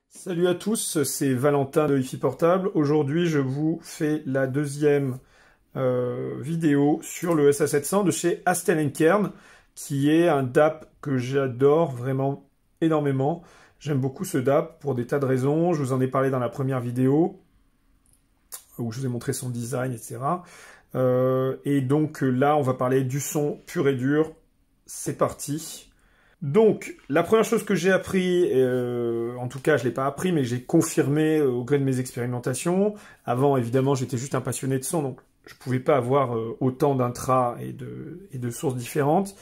Salut à tous, c'est Valentin de Hi-Fi Portable. Aujourd'hui, je vous fais la deuxième vidéo sur le SA700 de chez Astel & Kern, qui est un DAP que j'adore vraiment énormément. J'aime beaucoup ce DAP pour des tas de raisons. Je vous en ai parlé dans la première vidéo, où je vous ai montré son design, etc. Et donc là, on va parler du son pur et dur. C'est parti. Donc, la première chose que j'ai appris, en tout cas je ne l'ai pas appris, mais j'ai confirmé au gré de mes expérimentations. Avant, évidemment, j'étais juste un passionné de son, donc je ne pouvais pas avoir autant d'intras et de sources différentes.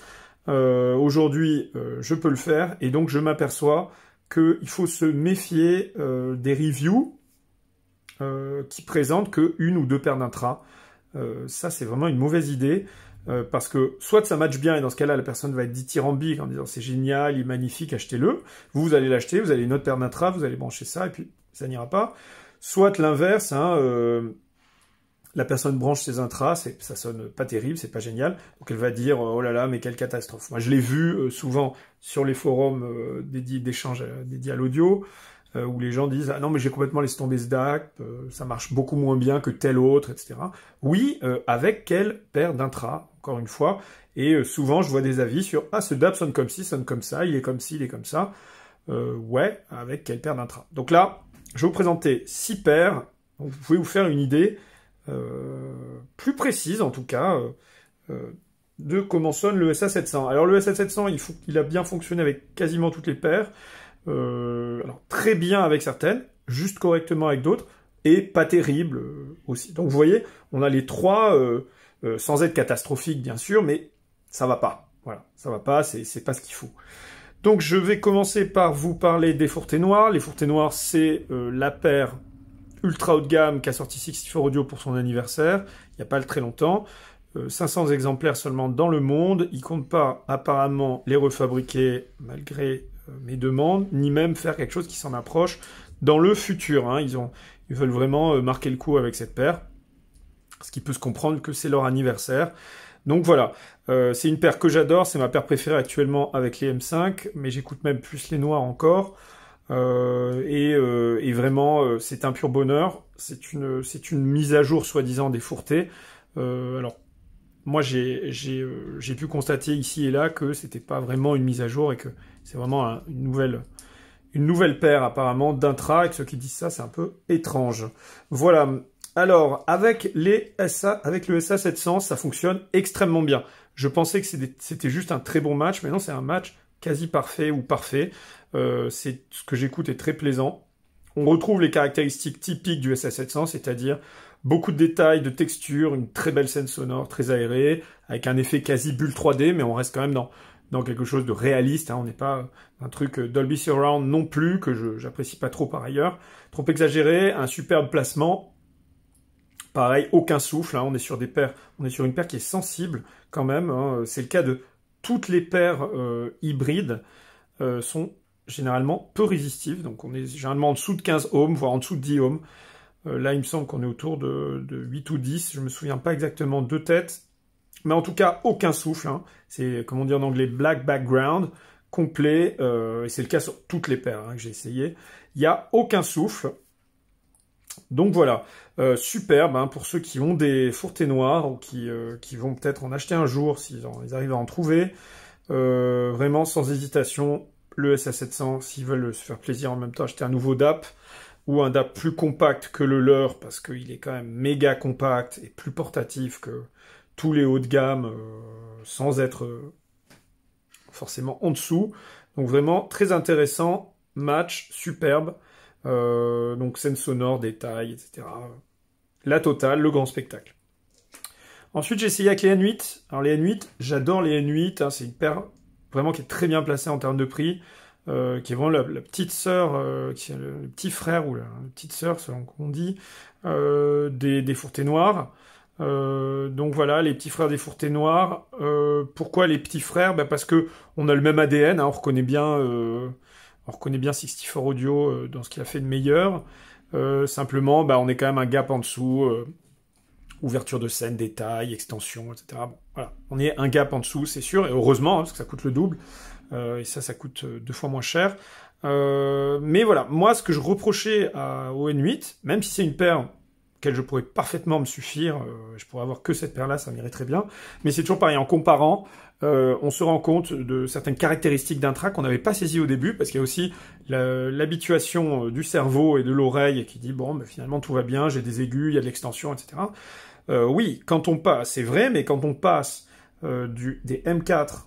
Aujourd'hui, je peux le faire, et donc je m'aperçois qu'il faut se méfier des reviews qui présentent qu'une ou deux paires d'intras. Ça, c'est vraiment une mauvaise idée. Parce que soit ça match bien et dans ce cas-là la personne va être dithyrambique en disant c'est génial, il est magnifique, achetez-le. Vous allez l'acheter, vous avez une autre paire d'intras, vous allez brancher ça et puis ça n'ira pas. Soit l'inverse, la personne branche ses intras, ça sonne pas terrible, c'est pas génial, donc elle va dire oh là là mais quelle catastrophe. Moi je l'ai vu souvent sur les forums d'échanges dédiés à l'audio. Où les gens disent « Ah non, mais j'ai complètement laissé tomber ce DAP, ça marche beaucoup moins bien que tel autre, etc. » Oui, avec quelle paire d'intras, encore une fois. Et souvent, je vois des avis sur « Ah, ce DAP sonne comme ci, sonne comme ça, il est comme ci, il est comme ça. » Ouais, avec quelle paire d'intras. Donc là, je vais vous présenter 6 paires. Donc vous pouvez vous faire une idée plus précise, en tout cas, de comment sonne le SA700. Alors le SA700, il a bien fonctionné avec quasiment toutes les paires. Alors très bien avec certaines, juste correctement avec d'autres, et pas terrible aussi. Donc vous voyez, on a les trois, sans être catastrophique bien sûr, mais ça va pas. Voilà, ça va pas, c'est pas ce qu'il faut. Donc je vais commencer par vous parler des Fourtés Noires. Les Fourtés Noires, c'est la paire ultra haut de gamme qu'a sorti 64 Audio pour son anniversaire, il n'y a pas très longtemps. 500 exemplaires seulement dans le monde. Ils ne comptent pas apparemment les refabriquer malgré mes demandes, ni même faire quelque chose qui s'en approche dans le futur. Hein. Ils veulent vraiment marquer le coup avec cette paire, ce qui peut se comprendre que c'est leur anniversaire. Donc voilà, c'est une paire que j'adore, c'est ma paire préférée actuellement avec les M5, mais j'écoute même plus les noirs encore. Et vraiment, c'est un pur bonheur. C'est une mise à jour soi-disant des Fourtés. Alors, moi, j'ai pu constater ici et là que c'était pas vraiment une mise à jour et que c'est vraiment une nouvelle paire apparemment d'intras, et que ceux qui disent ça, c'est un peu étrange. Voilà. Alors, avec le SA700, ça fonctionne extrêmement bien. Je pensais que c'était juste un très bon match, mais non, c'est un match quasi parfait ou parfait. Ce que j'écoute est très plaisant. On retrouve les caractéristiques typiques du SA700, c'est-à-dire beaucoup de détails, de textures, une très belle scène sonore, très aérée, avec un effet quasi bulle 3D, mais on reste quand même dans quelque chose de réaliste. Hein. On n'est pas un truc Dolby Surround non plus, que j'apprécie pas trop par ailleurs. Trop exagéré, un superbe placement. Pareil, aucun souffle. Hein. On est sur une paire qui est sensible quand même. Hein. C'est le cas de toutes les paires hybrides sont généralement peu résistives. Donc on est généralement en dessous de 15 ohms, voire en dessous de 10 ohms. Là, il me semble qu'on est autour de 8 ou 10. Je me souviens pas exactement de tête. Mais en tout cas, aucun souffle. Hein. C'est, comme on dit en anglais, black background, complet. Et c'est le cas sur toutes les paires que j'ai essayé. Il n'y a aucun souffle. Donc voilà. Superbe hein, pour ceux qui ont des Fourtés Noires ou qui vont peut-être en acheter un jour s'ils arrivent à en trouver. Vraiment, sans hésitation, le SA700, s'ils veulent se faire plaisir en même temps, acheter un nouveau DAP. Ou un DAP plus compact que le leur, parce qu'il est quand même méga compact et plus portatif que tous les hauts de gamme, sans être forcément en dessous. Donc vraiment très intéressant, match, superbe. Donc scène sonore, détails, etc. La totale, le grand spectacle. Ensuite, j'ai essayé avec les N8. Alors les N8, j'adore les N8, hein, c'est une paire vraiment qui est très bien placée en termes de prix. Qui est vraiment la petite sœur, le petit frère ou la petite sœur, selon qu'on dit, des Fourtés Noires. Donc voilà, les petits frères des Fourtés Noires. Pourquoi les petits frères? Parce que on a le même ADN, hein, on reconnaît bien 64 Audio dans ce qu'il a fait de meilleur. Simplement, on est quand même un gap en dessous. Ouverture de scène, détails, extension, etc. Bon, Voilà, on est un gap en dessous, c'est sûr, et heureusement, hein, parce que ça coûte le double, et ça coûte 2 fois moins cher. Mais voilà, moi, ce que je reprochais au N8, même si c'est une paire laquelle je pourrais parfaitement me suffire, je pourrais avoir que cette paire-là, ça m'irait très bien, mais c'est toujours pareil, en comparant, on se rend compte de certaines caractéristiques d'un track qu'on n'avait pas saisi au début, parce qu'il y a aussi l'habituation du cerveau et de l'oreille qui dit, bon, ben, finalement, tout va bien, j'ai des aigus, il y a de l'extension, etc. Oui, quand on passe, c'est vrai, mais quand on passe des M4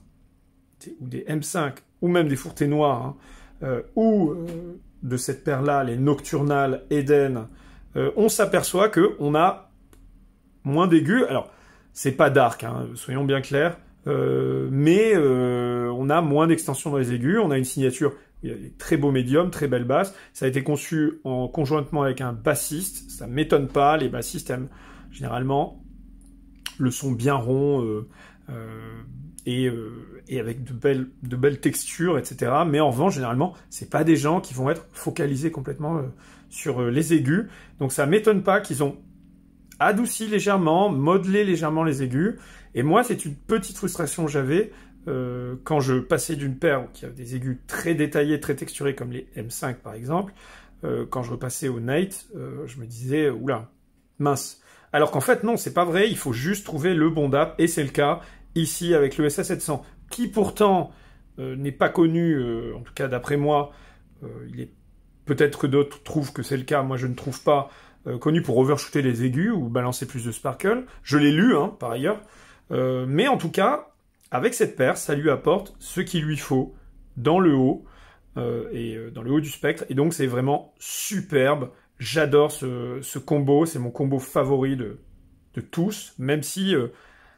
ou des M5, ou même des fourtés noires, hein, ou de cette paire-là, les Nocturnal Eden, on s'aperçoit qu'on a moins d'aigus. Alors, c'est pas dark, hein, soyons bien clairs, mais on a moins d'extension dans les aigus, on a une signature, il y a des très beaux médiums, très belles basses. Ça a été conçu conjointement avec un bassiste, ça m'étonne pas, les bassistes aiment généralement le son bien rond et avec de belles textures, etc. Mais en revanche, généralement, c'est pas des gens qui vont être focalisés complètement sur les aigus. Donc ça m'étonne pas qu'ils ont adouci légèrement, modelé légèrement les aigus. Et moi, c'est une petite frustration que j'avais quand je passais d'une paire qui a des aigus très détaillés, très texturés, comme les M5 par exemple. Quand je repassais au Night, je me disais, oula, mince. Alors qu'en fait, non, c'est pas vrai, il faut juste trouver le bon DAP, et c'est le cas ici avec le SA700, qui pourtant n'est pas connu, en tout cas d'après moi, il est peut-être que d'autres trouvent que c'est le cas, moi je ne trouve pas, connu pour overshooter les aigus ou balancer plus de sparkle. Je l'ai lu, hein, par ailleurs, mais en tout cas, avec cette paire, ça lui apporte ce qu'il lui faut dans le haut, et dans le haut du spectre, et donc c'est vraiment superbe. J'adore ce combo, c'est mon combo favori de tous, même si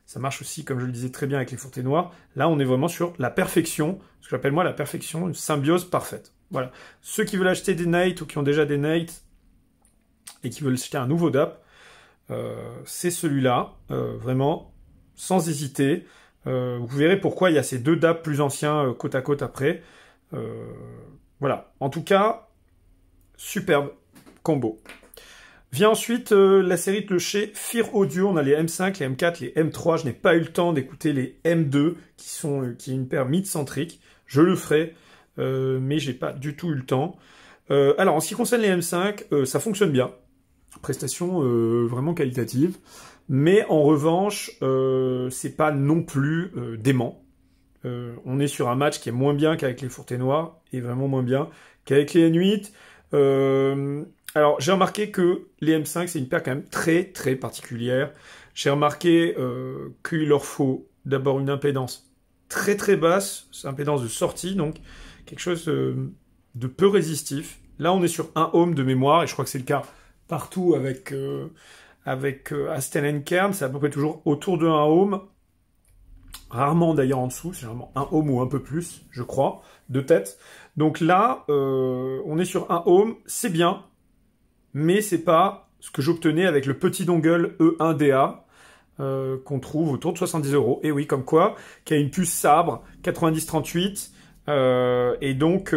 ça marche aussi, comme je le disais très bien avec les fourtés noires. Là, on est vraiment sur la perfection, ce que j'appelle moi la perfection, une symbiose parfaite. Voilà. Ceux qui veulent acheter des Night ou qui ont déjà des Night et qui veulent acheter un nouveau DAP, c'est celui-là, vraiment, sans hésiter. Vous verrez pourquoi il y a ces deux DAP plus anciens côte à côte après. Voilà. En tout cas, superbe combo. Vient ensuite la série de chez Fear Audio. On a les M5, les M4, les M3. Je n'ai pas eu le temps d'écouter les M2, qui est une paire mid-centrique. Je le ferai, mais j'ai pas du tout eu le temps. Alors, en ce qui concerne les M5, ça fonctionne bien. Prestation vraiment qualitative. Mais en revanche, c'est pas non plus dément. On est sur un match qui est moins bien qu'avec les fourtés noires, et vraiment moins bien qu'avec les N8. Alors, j'ai remarqué que les M5, c'est une paire quand même très, très particulière. J'ai remarqué qu'il leur faut d'abord une impédance très, très basse, c'est impédance de sortie, donc quelque chose de peu résistif. Là, on est sur 1 ohm de mémoire, et je crois que c'est le cas partout avec Asten & Kern, c'est à peu près toujours autour de 1 ohm. Rarement d'ailleurs en dessous, c'est généralement 1 ohm ou un peu plus, je crois, de tête. Donc là, on est sur 1 ohm, c'est bien, mais c'est pas ce que j'obtenais avec le petit dongle E1DA qu'on trouve autour de 70 €. Et oui, comme quoi, qui a une puce Sabre 9038. Et donc,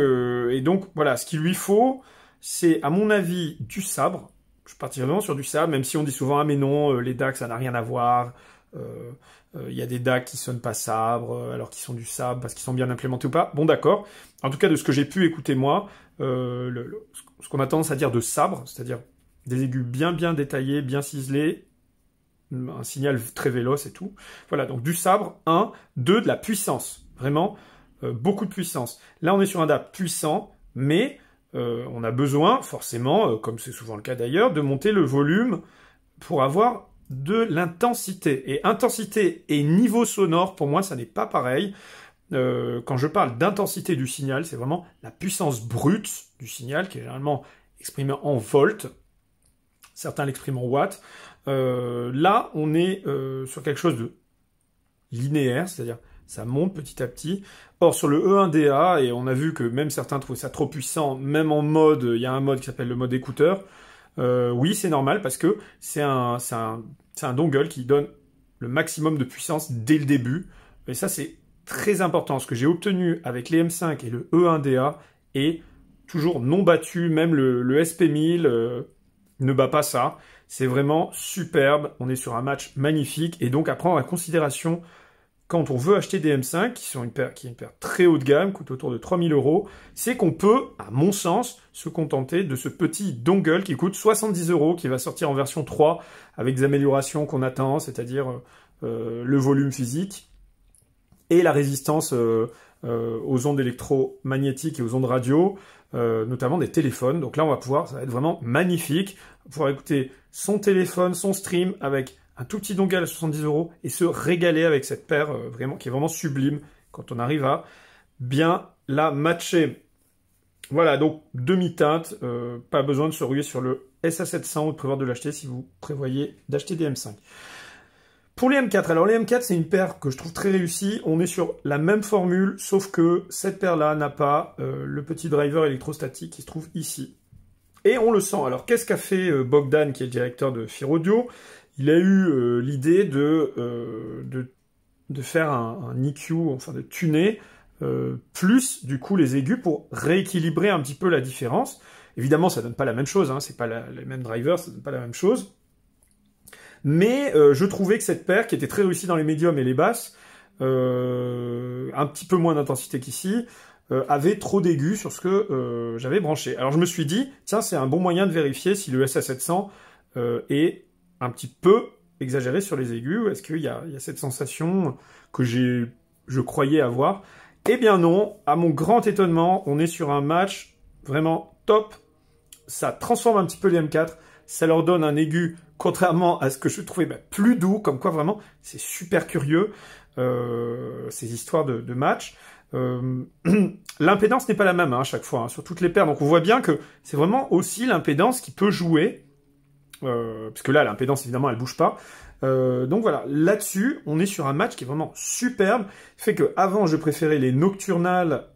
voilà, ce qu'il lui faut, c'est à mon avis du Sabre. Je partirais vraiment sur du Sabre, même si on dit souvent, ah mais non, les DAC, ça n'a rien à voir. Il y a des DAC qui sonnent pas Sabre, alors qu'ils sont du Sabre, parce qu'ils sont bien implémentés ou pas. Bon, d'accord. En tout cas, de ce que j'ai pu écouter moi, ce qu'on a tendance à dire de Sabre, c'est-à-dire des aigus bien détaillés, bien ciselés, un signal très véloce et tout. Voilà, donc du Sabre, 1, 2, de la puissance. Vraiment, beaucoup de puissance. Là, on est sur un DAP puissant, mais on a besoin, forcément, comme c'est souvent le cas d'ailleurs, de monter le volume pour avoir de l'intensité. Et intensité et niveau sonore, pour moi, ça n'est pas pareil. Quand je parle d'intensité du signal, c'est vraiment la puissance brute du signal, qui est généralement exprimée en volts. Certains l'expriment en watts. Là, on est sur quelque chose de linéaire, c'est-à-dire ça monte petit à petit. Or, sur le E1DA, et on a vu que même certains trouvaient ça trop puissant, même en mode, il y a un mode qui s'appelle le mode écouteur. Oui, c'est normal parce que c'est un dongle qui donne le maximum de puissance dès le début. Et ça, c'est très important. Ce que j'ai obtenu avec les M5 et le E1DA est toujours non battu. Même le SP1000 ne bat pas ça. C'est vraiment superbe. On est sur un match magnifique. Et donc, à prendre en considération, quand on veut acheter des M5, qui est une paire très haut de gamme, coûte autour de 3000 €, c'est qu'on peut, à mon sens, se contenter de ce petit dongle qui coûte 70 €, qui va sortir en version 3, avec des améliorations qu'on attend, c'est-à-dire le volume physique et la résistance aux ondes électromagnétiques et aux ondes radio, notamment des téléphones. Donc là, ça va être vraiment magnifique. On va pouvoir écouter son téléphone, son stream avec un tout petit dongle à 70 € et se régaler avec cette paire qui est vraiment sublime quand on arrive à bien la matcher. Voilà, donc demi-teinte, pas besoin de se ruer sur le SA700 ou de prévoir de l'acheter si vous prévoyez d'acheter des M5. Pour les M4, alors les M4, c'est une paire que je trouve très réussie. On est sur la même formule, sauf que cette paire-là n'a pas le petit driver électrostatique qui se trouve ici. Et on le sent. Alors, qu'est-ce qu'a fait Bogdan, qui est le directeur de FIR Audio? Il a eu l'idée de faire un EQ, enfin de tuner plus, du coup, les aigus pour rééquilibrer un petit peu la différence. Évidemment, ça donne pas la même chose, hein, c'est pas les mêmes drivers, ça donne pas la même chose. Mais je trouvais que cette paire, qui était très réussie dans les médiums et les basses, un petit peu moins d'intensité qu'ici, avait trop d'aigus sur ce que j'avais branché. Alors je me suis dit, tiens, c'est un bon moyen de vérifier si le SA700 est un petit peu exagéré sur les aigus. Est-ce qu'il y a cette sensation que je croyais avoir? Eh bien non, à mon grand étonnement, on est sur un match vraiment top. Ça transforme un petit peu les M4, ça leur donne un aigu, contrairement à ce que je trouvais plus doux, comme quoi vraiment, c'est super curieux, ces histoires de match. L'impédance n'est pas la même à chaque fois, hein, sur toutes les paires, donc on voit bien que c'est vraiment aussi l'impédance qui peut jouer, puisque là, l'impédance, évidemment, elle bouge pas. Donc voilà, là-dessus, on est sur un match qui est vraiment superbe, fait que avant je préférais les Nocturnal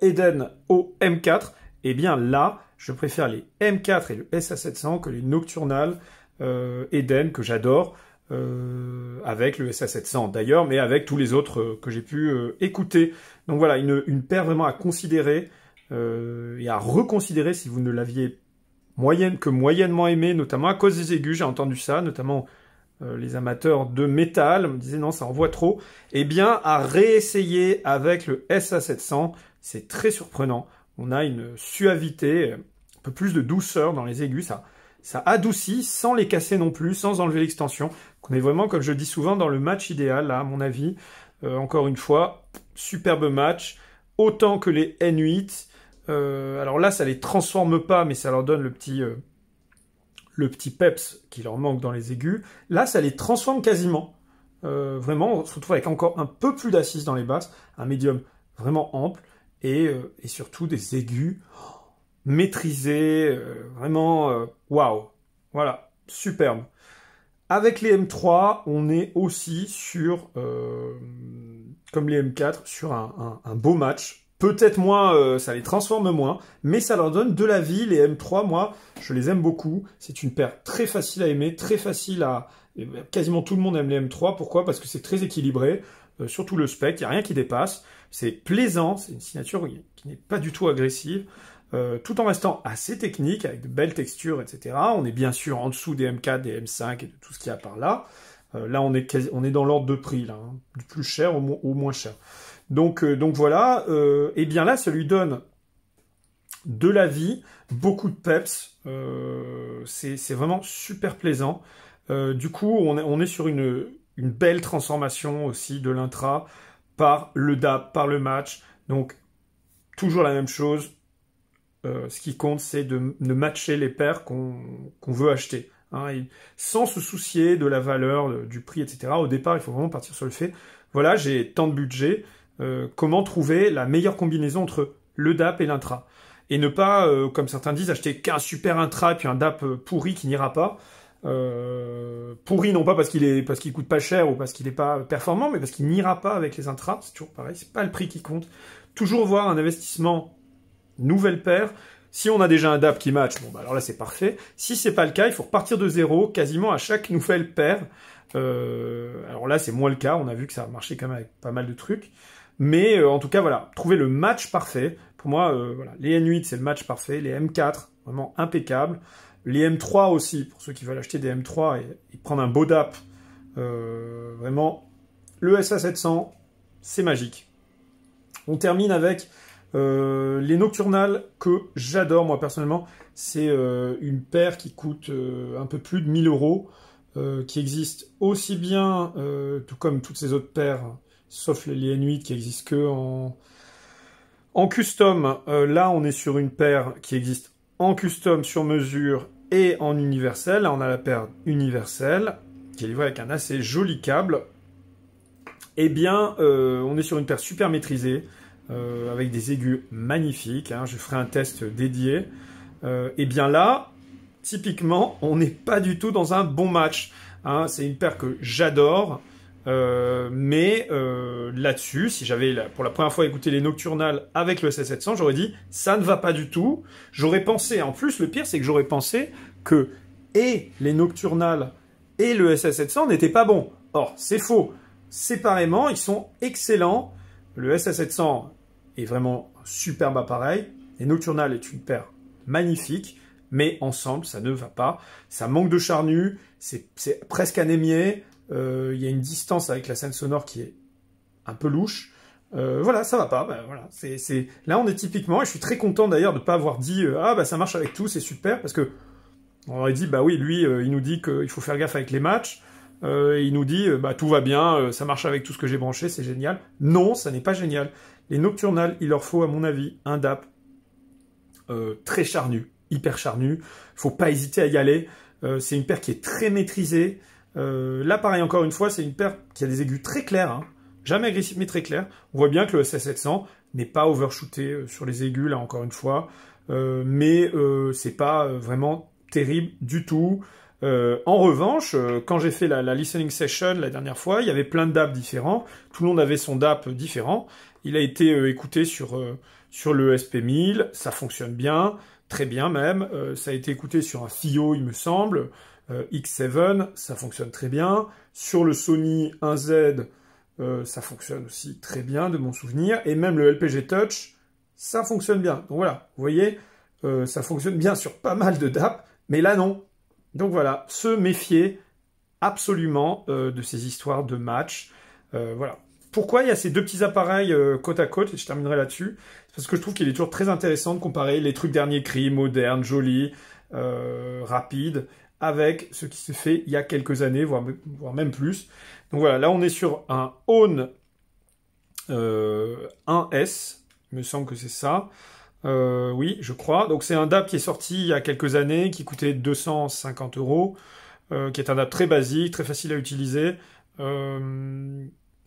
Eden au M4, et bien là, je préfère les M4 et le SA700 que les Nocturnal Eden, que j'adore, avec le SA700 d'ailleurs, mais avec tous les autres que j'ai pu écouter. Donc voilà, une paire vraiment à considérer et à reconsidérer si vous ne l'aviez moyennement aimé, notamment à cause des aigus, j'ai entendu ça, notamment les amateurs de métal me disaient non, ça envoie trop. Eh bien, à réessayer avec le SA700, c'est très surprenant. On a une suavité, un peu plus de douceur dans les aigus, ça adoucit sans les casser non plus, sans enlever l'extension. On est vraiment, comme je dis souvent, dans le match idéal, là, à mon avis. Encore une fois, superbe match, autant que les N8. Alors là, ça les transforme pas, mais ça leur donne le petit peps qui leur manque dans les aigus. Là, ça les transforme quasiment. Vraiment, on se retrouve avec encore un peu plus d'assises dans les basses, un médium vraiment ample, et surtout des aigus maîtrisés, vraiment waouh. Voilà, superbe. Avec les M3, on est aussi sur, comme les M4, sur un beau match. Peut-être moins, ça les transforme moins, mais ça leur donne de la vie. Les M3, moi, je les aime beaucoup. C'est une paire très facile à aimer, très facile à... Quasiment tout le monde aime les M3. Pourquoi? Parce que c'est très équilibré, surtout le spec, il n'y a rien qui dépasse. C'est plaisant, c'est une signature qui n'est pas du tout agressive, tout en restant assez technique, avec de belles textures, etc. On est bien sûr en dessous des M4, des M5 et de tout ce qu'il y a par là. Là, on est dans l'ordre de prix, là, hein, du plus cher au moins cher. Donc voilà, et bien là, ça lui donne de la vie, beaucoup de peps, c'est vraiment super plaisant. Du coup, on est sur une belle transformation aussi de l'intra par le DAP, par le match. Donc, toujours la même chose. Ce qui compte, c'est de matcher les paires qu'on veut acheter. Hein, et sans se soucier de la valeur, du prix, etc. Au départ, il faut vraiment partir sur le fait, voilà, j'ai tant de budget, comment trouver la meilleure combinaison entre le DAP et l'intra. Et ne pas, comme certains disent, acheter qu'un super intra et puis un DAP pourri qui n'ira pas. Pourri non pas parce qu'il coûte pas cher ou parce qu'il n'est pas performant, mais parce qu'il n'ira pas avec les intras. C'est toujours pareil, c'est pas le prix qui compte. Toujours voir un investissement nouvelle paire. Si on a déjà un DAP qui match, bon bah alors là c'est parfait. Si c'est pas le cas, il faut repartir de zéro quasiment à chaque nouvelle paire. Alors là c'est moins le cas, on a vu que ça a marché quand même avec pas mal de trucs. Mais en tout cas voilà, trouver le match parfait. Pour moi, voilà, les N8 c'est le match parfait, les M4 vraiment impeccable. Les M3 aussi, pour ceux qui veulent acheter des M3 et prendre un beau DAP. Vraiment, le SA700, c'est magique. On termine avec les Nocturnal que j'adore moi personnellement. C'est une paire qui coûte un peu plus de 1000 euros, qui existe aussi bien, tout comme toutes ces autres paires, sauf les N8 qui existent que en custom. Là, on est sur une paire qui existe en custom sur mesure et en universel. Là, on a la paire universelle qui est livrée avec un assez joli câble. Eh bien, on est sur une paire super maîtrisée, avec des aigus magnifiques. Hein. Je ferai un test dédié. Et bien là, typiquement, on n'est pas du tout dans un bon match. Hein. C'est une paire que j'adore. Mais là-dessus, si j'avais pour la première fois écouté les Nocturnal avec le SA700, j'aurais dit ça ne va pas du tout. J'aurais pensé, en plus le pire c'est que j'aurais pensé que et les Nocturnal et le SA700 n'étaient pas bons. Or, c'est faux. Séparément, ils sont excellents. Le SA700 est vraiment un superbe appareil. Les Nocturnal est une paire magnifique, mais ensemble, ça ne va pas. Ça manque de charnu, c'est presque anémié. Il y a une distance avec la scène sonore qui est un peu louche. Voilà, ça va pas. Ben, voilà, là, on est typiquement, et je suis très content d'ailleurs de ne pas avoir dit ah bah ça marche avec tout, c'est super, parce que on aurait dit bah oui, lui, il nous dit qu'il faut faire gaffe avec les matchs. Il nous dit bah tout va bien, ça marche avec tout ce que j'ai branché, c'est génial. Non, ça n'est pas génial. Les Nocturnal, il leur faut à mon avis un DAP très charnu, hyper charnu. Faut pas hésiter à y aller. C'est une paire qui est très maîtrisée. Là, pareil, encore une fois, c'est une paire qui a des aigus très clairs, hein. Jamais agressif, mais très clair. On voit bien que le SA700 n'est pas overshooté sur les aigus, là, encore une fois. Mais c'est pas vraiment terrible du tout. En revanche, quand j'ai fait la listening session la dernière fois, il y avait plein de DAP différents. Tout le monde avait son DAP différent. Il a été écouté sur le SP1000. Ça fonctionne bien, très bien même. Ça a été écouté sur un FiO, il me semble. X7, ça fonctionne très bien. Sur le Sony 1Z, ça fonctionne aussi très bien de mon souvenir. Et même le LPG Touch, ça fonctionne bien. Donc voilà, vous voyez, ça fonctionne bien sur pas mal de DAP, mais là non. Donc voilà, se méfier absolument de ces histoires de match. Voilà. Pourquoi il y a ces deux petits appareils côte à côte, et je terminerai là-dessus, parce que je trouve qu'il est toujours très intéressant de comparer les trucs dernier cri, modernes, jolis, rapides, avec ce qui s'est fait il y a quelques années, voire même plus. Donc voilà, là on est sur un Own 1S, il me semble que c'est ça. Oui, je crois. Donc c'est un DAP qui est sorti il y a quelques années, qui coûtait 250 €, qui est un DAP très basique, très facile à utiliser.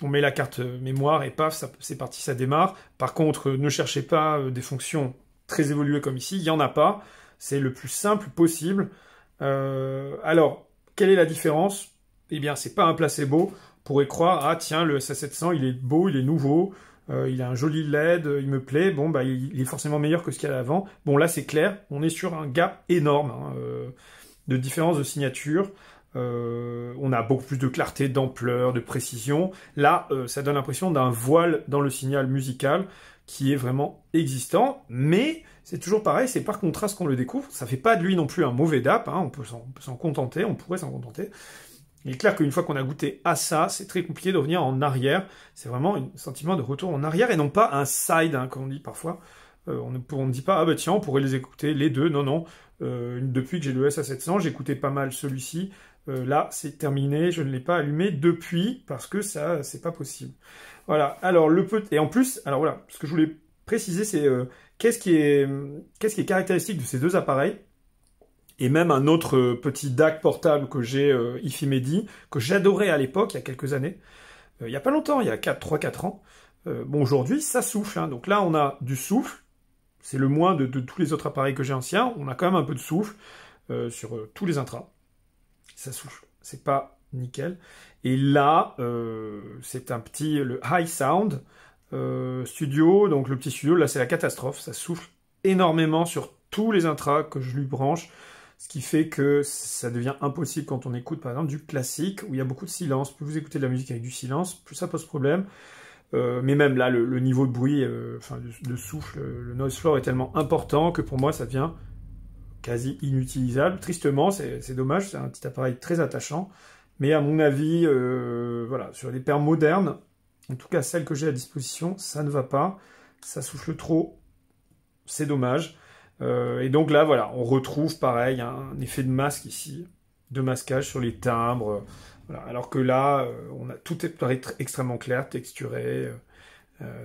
On met la carte mémoire et paf, c'est parti, ça démarre. Par contre, ne cherchez pas des fonctions très évoluées comme ici, il n'y en a pas. C'est le plus simple possible. Alors, quelle est la différence? Eh bien, c'est pas un placebo. On pourrait croire, ah tiens, le SA700, il est beau, il est nouveau, il a un joli LED, il me plaît, bon, bah, il est forcément meilleur que ce qu'il y a avant. Bon, là, c'est clair, on est sur un gap énorme hein, de différence de signature. On a beaucoup plus de clarté, d'ampleur, de précision. Là, ça donne l'impression d'un voile dans le signal musical qui est vraiment existant, mais c'est toujours pareil, c'est par contraste qu'on le découvre. Ça fait pas de lui non plus un mauvais DAP, hein, on peut s'en contenter, on pourrait s'en contenter. Il est clair qu'une fois qu'on a goûté à ça, c'est très compliqué de revenir en arrière. C'est vraiment un sentiment de retour en arrière et non pas un side, hein, comme on dit parfois. On ne dit pas, ah bah tiens, on pourrait les écouter les deux. Non, non. Depuis que j'ai le SA700, j'écoutais pas mal celui-ci. Là, c'est terminé. Je ne l'ai pas allumé depuis parce que ça, c'est pas possible. Voilà. Alors, et en plus, alors voilà, ce que je voulais préciser, c'est qu'est-ce qui est caractéristique de ces deux appareils. Et même un autre petit DAC portable que j'ai, Ifimedi, que j'adorais à l'époque, il y a quelques années. Il n'y a pas longtemps, il y a 3-4 ans. Bon, aujourd'hui, ça souffle. Hein. Donc là, on a du souffle. C'est le moins de tous les autres appareils que j'ai anciens. On a quand même un peu de souffle sur tous les intras. Ça souffle. C'est pas nickel. Et là, c'est le High Sound Studio. Donc le petit studio, là, c'est la catastrophe. Ça souffle énormément sur tous les intras que je lui branche. Ce qui fait que ça devient impossible quand on écoute, par exemple, du classique, où il y a beaucoup de silence. Plus vous écoutez de la musique avec du silence, plus ça pose problème. Mais même là, le niveau de bruit, de souffle, le noise floor est tellement important que pour moi, ça devient quasi inutilisable. Tristement, c'est dommage, c'est un petit appareil très attachant. Mais à mon avis, voilà, sur les paires modernes, en tout cas celles que j'ai à disposition, ça ne va pas. Ça souffle trop, c'est dommage. Et donc là, voilà, on retrouve pareil un effet de masque ici, de masquage sur les timbres. Voilà. Alors que là, tout est extrêmement clair, texturé.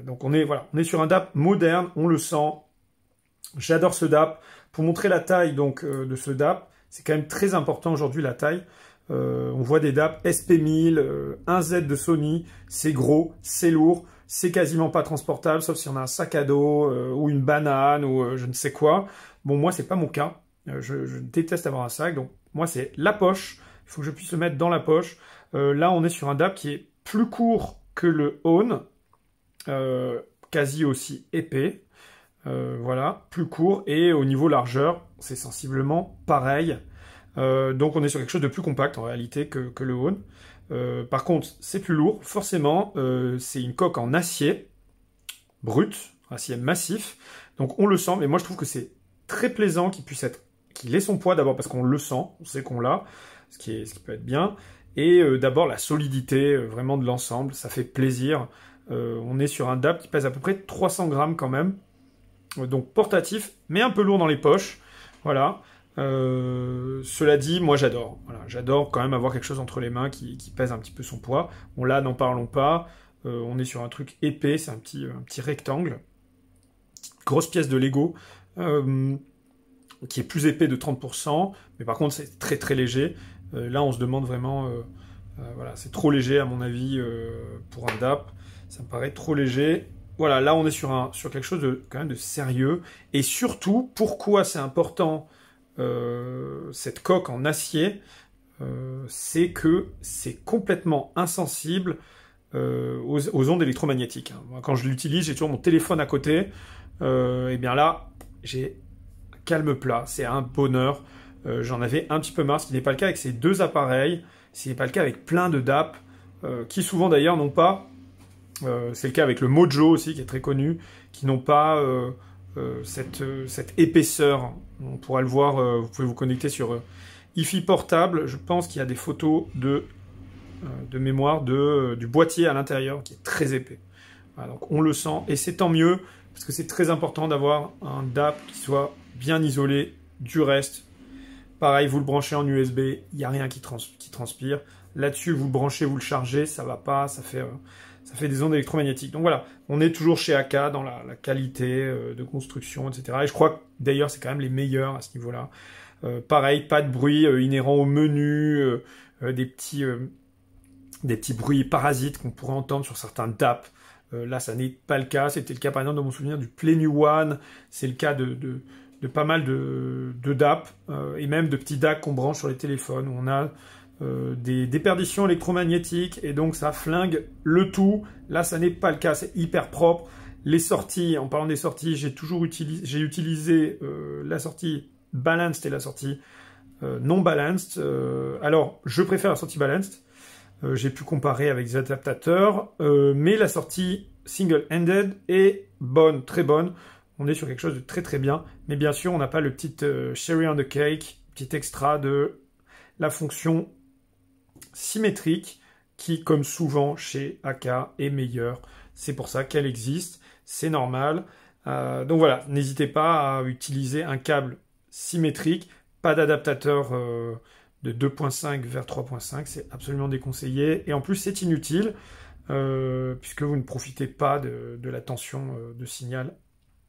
Donc on est sur un DAP moderne, on le sent. J'adore ce DAP. Pour montrer la taille donc de ce DAP, c'est quand même très important aujourd'hui la taille. On voit des DAP SP1000, 1Z de Sony, c'est gros, c'est lourd, c'est quasiment pas transportable, sauf si on a un sac à dos ou une banane ou je ne sais quoi. Bon, moi, c'est pas mon cas. Je déteste avoir un sac, donc moi, c'est la poche. Il faut que je puisse le mettre dans la poche. Là, on est sur un DAP qui est plus court que le Own, quasi aussi épais. Voilà, plus court. Et au niveau largeur, c'est sensiblement pareil. Donc on est sur quelque chose de plus compact en réalité que le Own. Par contre, c'est plus lourd, forcément. C'est une coque en acier brut, acier massif. Donc on le sent, mais moi je trouve que c'est très plaisant qu'il ait son poids d'abord parce qu'on le sent, on sait qu'on l'a, ce qui peut être bien. Et d'abord la solidité vraiment de l'ensemble, ça fait plaisir. On est sur un DAP qui pèse à peu près 300 grammes quand même. Donc portatif, mais un peu lourd dans les poches. Voilà. Cela dit, moi j'adore. Voilà, j'adore quand même avoir quelque chose entre les mains qui pèse un petit peu son poids. Bon là, n'en parlons pas. On est sur un truc épais, c'est un petit rectangle. Grosse pièce de Lego qui est plus épais de 30%. Mais par contre, c'est très très léger. Là, on se demande vraiment... voilà, c'est trop léger à mon avis pour un DAP. Ça me paraît trop léger. Voilà, là on est sur quelque chose quand même de sérieux. Et surtout, pourquoi c'est important cette coque en acier, c'est que c'est complètement insensible aux ondes électromagnétiques. Moi, quand je l'utilise, j'ai toujours mon téléphone à côté. Et bien là, j'ai un calme plat, c'est un bonheur. J'en avais un petit peu marre, ce qui n'est pas le cas avec ces deux appareils, ce qui n'est pas le cas avec plein de DAP, qui souvent d'ailleurs n'ont pas... c'est le cas avec le Mojo aussi, qui est très connu, qui n'ont pas cette épaisseur. On pourra le voir, vous pouvez vous connecter sur iFi Portable. Je pense qu'il y a des photos de mémoire du boîtier à l'intérieur, qui est très épais. Voilà, donc on le sent, et c'est tant mieux, parce que c'est très important d'avoir un DAP qui soit bien isolé du reste. Pareil, vous le branchez en USB, il n'y a rien qui transpire. Là-dessus, vous le branchez, vous le chargez, ça va pas, ça fait des ondes électromagnétiques. Donc voilà, on est toujours chez AK dans la qualité de construction, etc. Et je crois que d'ailleurs, c'est quand même les meilleurs à ce niveau-là. Pareil, pas de bruit inhérent au menu, des petits bruits parasites qu'on pourrait entendre sur certains DAP. Là, ça n'est pas le cas. C'était le cas, par exemple, dans mon souvenir du Play New One. C'est le cas de pas mal de DAP et même de petits DAC qu'on branche sur les téléphones, où on a des déperditions électromagnétiques et donc ça flingue le tout. Là, ça n'est pas le cas, c'est hyper propre. Les sorties, en parlant des sorties, j'ai utilisé la sortie balanced et la sortie non balanced. Alors, je préfère la sortie balanced. J'ai pu comparer avec des adaptateurs, mais la sortie single-handed est bonne, très bonne. On est sur quelque chose de très très bien, mais bien sûr, on n'a pas le petit cherry on the cake, petit extra de la fonction symétrique qui, comme souvent chez AK, est meilleure. C'est pour ça qu'elle existe, c'est normal. Donc voilà, n'hésitez pas à utiliser un câble symétrique, pas d'adaptateur de 2.5 vers 3.5, c'est absolument déconseillé. Et en plus, c'est inutile, puisque vous ne profitez pas de la tension de signal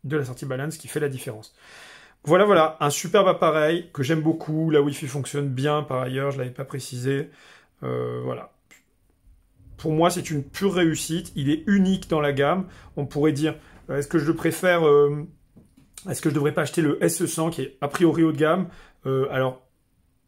de la sortie balance qui fait la différence. Voilà, un superbe appareil que j'aime beaucoup. La Wi-Fi fonctionne bien par ailleurs, je ne l'avais pas précisé. Voilà. Pour moi, c'est une pure réussite. Il est unique dans la gamme. On pourrait dire, est-ce que je le préfère est-ce que je ne devrais pas acheter le SE100 qui est a priori haut de gamme? Alors,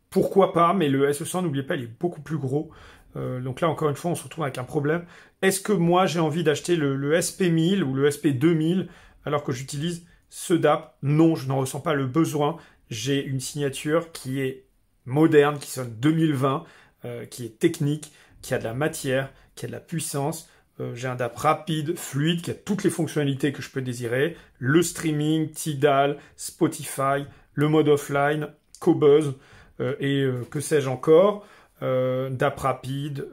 pourquoi pas, mais le SE100, n'oubliez pas, il est beaucoup plus gros. Donc là, encore une fois, on se retrouve avec un problème. Est-ce que moi, j'ai envie d'acheter le SP1000 ou le SP2000 alors que j'utilise ce DAP? Non, je n'en ressens pas le besoin. J'ai une signature qui est moderne, qui sonne 2020, qui est technique, qui a de la matière, qui a de la puissance. J'ai un DAP rapide, fluide, qui a toutes les fonctionnalités que je peux désirer. Le streaming, Tidal, Spotify, le mode offline, Cobuzz, que sais-je encore, d'app rapide,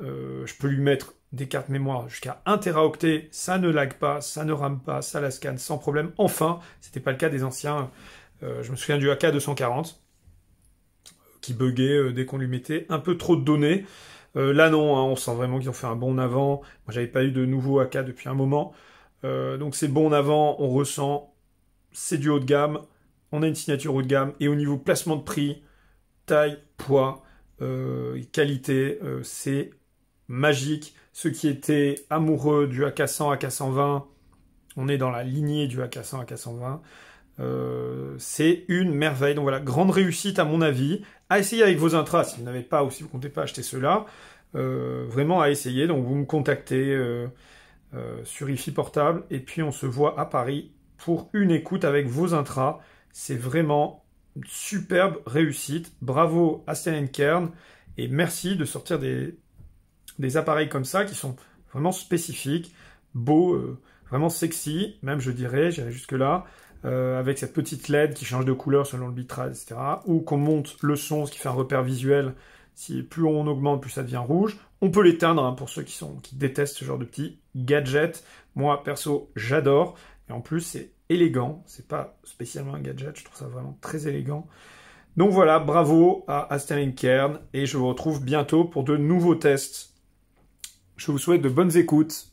je peux lui mettre des cartes mémoire jusqu'à 1 Teraoctet, ça ne lag pas, ça ne rame pas, ça la scanne sans problème. Enfin, c'était pas le cas des anciens, je me souviens du AK240, qui buguait dès qu'on lui mettait un peu trop de données. Là non, hein, on sent vraiment qu'ils ont fait un bond en avant. Moi j'avais pas eu de nouveau AK depuis un moment. Donc c'est bon en avant, on ressent, c'est du haut de gamme, on a une signature haut de gamme, et au niveau placement de prix, taille, poids, qualité, c'est magique. Ceux qui étaient amoureux du AK100, AK120, on est dans la lignée du AK100, AK120. C'est une merveille. Donc voilà, grande réussite à mon avis. À essayer avec vos intras, si vous n'avez pas ou si vous ne comptez pas acheter ceux-là. Vraiment à essayer. Donc vous me contactez sur IFI Portable. Et puis on se voit à Paris pour une écoute avec vos intras. C'est vraiment une superbe réussite. Bravo à Stellen & Kern. Et merci de sortir des appareils comme ça qui sont vraiment spécifiques, beaux, vraiment sexy, même je dirais, j'irai jusque-là, avec cette petite LED qui change de couleur selon le bitrate, etc. Ou qu'on monte le son, ce qui fait un repère visuel. Si plus on augmente, plus ça devient rouge. On peut l'éteindre hein, pour ceux qui détestent ce genre de petits gadgets. Moi, perso, j'adore. Et en plus, c'est élégant. C'est pas spécialement un gadget, je trouve ça vraiment très élégant. Donc voilà, bravo à Stellen & Kern. Et je vous retrouve bientôt pour de nouveaux tests. Je vous souhaite de bonnes écoutes.